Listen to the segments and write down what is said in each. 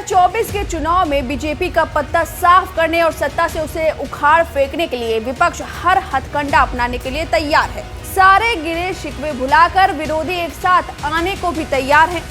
2024 के चुनाव में बीजेपी का पत्ता साफ करने और सत्ता से उसे उखाड़ फेंकने के लिए विपक्ष हर हथकंडा अपनाने के लिए तैयार है। सारे गिले शिकवे भुलाकर विरोधी एक साथ आने को भी तैयार हैं।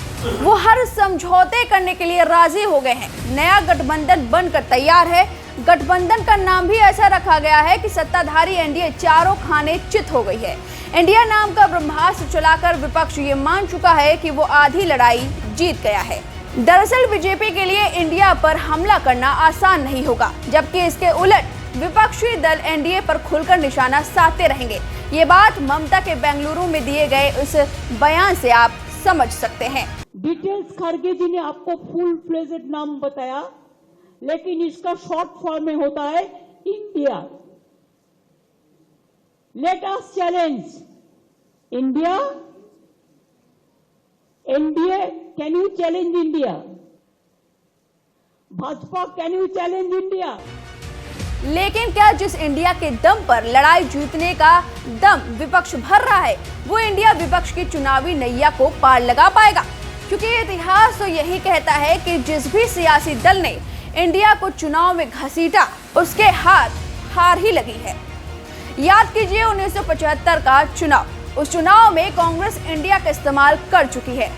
वो हर समझौते करने के लिए राजी हो गए हैं। नया गठबंधन बनकर तैयार है। गठबंधन का नाम भी ऐसा रखा गया है कि सत्ताधारी एनडीए चारों खाने चित हो गई है। इंडिया नाम का ब्रह्मास्त्र चलाकर विपक्ष ये मान चुका है कि वो आधी लड़ाई जीत गया है। दरअसल बीजेपी के लिए इंडिया पर हमला करना आसान नहीं होगा, जबकि इसके उलट विपक्षी दल एनडीए पर खुलकर निशाना साधते रहेंगे। ये बात ममता के बेंगलुरु में दिए गए उस बयान से आप समझ सकते हैं। डिटेल्स खड़गे जी ने आपको फुल फ्लेजेड नाम बताया, लेकिन इसका शॉर्ट फॉर्म में होता है India. Let us challenge India. NDA, can you challenge India? Bhajpa, can you challenge India? लेकिन क्या जिस इंडिया के दम पर लड़ाई जीतने का दम विपक्ष भर रहा है, वो इंडिया विपक्ष की चुनावी नैया को पार लगा पाएगा? क्योंकि इतिहास तो यही कहता है कि जिस भी सियासी दल ने इंडिया को चुनाव में घसीटा, उसके हाथ हार ही लगी है। याद कीजिए 1975 का चुनाव। उस चुनाव में कांग्रेस इंडिया का इस्तेमाल कर चुकी है।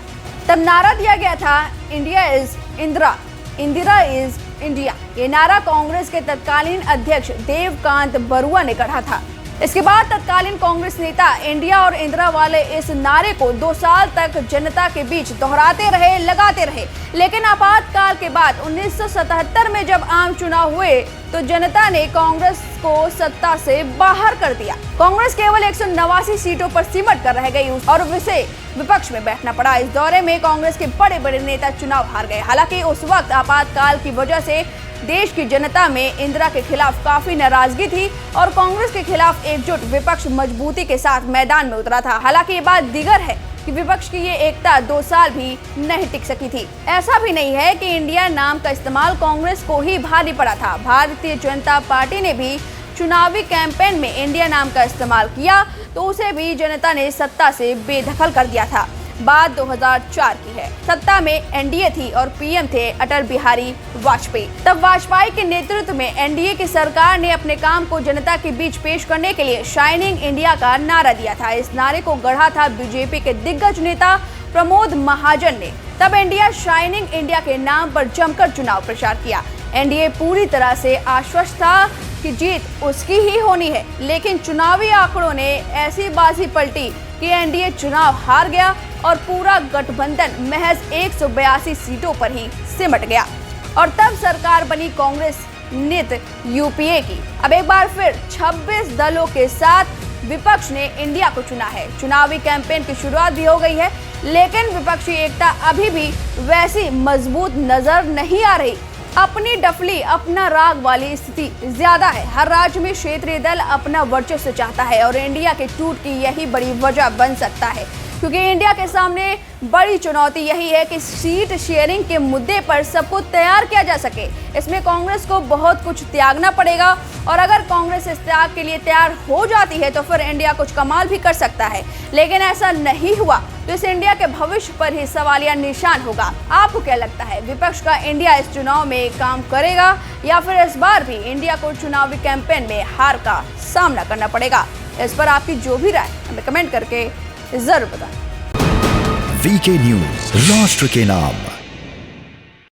तब नारा दिया गया था, India is Indira, Indira is India. ये नारा कांग्रेस के तत्कालीन अध्यक्ष देवकांत बरुआ ने गढ़ा था। इसके बाद तत्कालीन कांग्रेस नेता इंडिया और इंदिरा वाले इस नारे को 2 साल तक जनता के बीच दोहराते रहे, लगाते रहे। लेकिन आपातकाल के बाद 1977 में जब आम चुनाव हुए तो जनता ने कांग्रेस को सत्ता से बाहर कर दिया। कांग्रेस केवल 189 सीटों पर सिमट कर रह गई और उसे विपक्ष में बैठना पड़ा। इस दौरे में कांग्रेस के बड़े बड़े नेता चुनाव हार गए। हालांकि उस वक्त आपातकाल की वजह से देश की जनता में इंदिरा के खिलाफ काफी नाराजगी थी और कांग्रेस के खिलाफ एकजुट विपक्ष मजबूती के साथ मैदान में उतरा था। हालांकि ये बात दीगर है कि विपक्ष की ये एकता 2 साल भी नहीं टिक सकी थी। ऐसा भी नहीं है कि इंडिया नाम का इस्तेमाल कांग्रेस को ही भारी पड़ा था। भारतीय जनता पार्टी ने भी चुनावी कैंपेन में इंडिया नाम का इस्तेमाल किया तो उसे भी जनता ने सत्ता से बेदखल कर दिया था। बात 2004 की है। सत्ता में एनडीए थी और पीएम थे अटल बिहारी वाजपेयी। तब वाजपेयी के नेतृत्व में एनडीए की सरकार ने अपने काम को जनता के बीच पेश करने के लिए शाइनिंग इंडिया का नारा दिया था। इस नारे को गढ़ा था बीजेपी के दिग्गज नेता प्रमोद महाजन ने। तब इंडिया शाइनिंग इंडिया के नाम पर जमकर चुनाव प्रचार किया। एनडीए पूरी तरह से आश्वस्त था कि जीत उसकी ही होनी है, लेकिन चुनावी आंकड़ों ने ऐसी बाजी पलटी कि एनडीए चुनाव हार गया और पूरा गठबंधन महज 182 सीटों पर ही सिमट गया। और तब सरकार बनी कांग्रेस नेत यूपीए की। अब एक बार फिर 26 दलों के साथ विपक्ष ने इंडिया को चुना है। चुनावी कैंपेन की शुरुआत भी हो गई है, लेकिन विपक्षी एकता अभी भी वैसी मजबूत नजर नहीं आ रही। अपनी डफली, अपना राग वाली स्थिति ज्यादा है। हर राज्य में क्षेत्रीय दल अपना वर्चस्व चाहता है और इंडिया के टूट की यही बड़ी वजह बन सकता है, क्योंकि इंडिया के सामने बड़ी चुनौती यही है कि सीट शेयरिंग के मुद्दे पर सबको तैयार किया जा सके। इसमें कांग्रेस को बहुत कुछ त्यागना पड़ेगा और अगर कांग्रेस इस त्याग के लिए तैयार हो जाती है तो फिर इंडिया कुछ कमाल भी कर सकता है। लेकिन ऐसा नहीं हुआ तो इस इंडिया के भविष्य पर ही सवालिया निशान होगा। आपको क्या लगता है, विपक्ष का इंडिया इस चुनाव में काम करेगा या फिर इस बार भी इंडिया को चुनावी कैंपेन में हार का सामना करना पड़ेगा? इस पर आपकी जो भी राय हमें कमेंट करके जरूर बताएं। वीके न्यूज, राष्ट्र के नाम।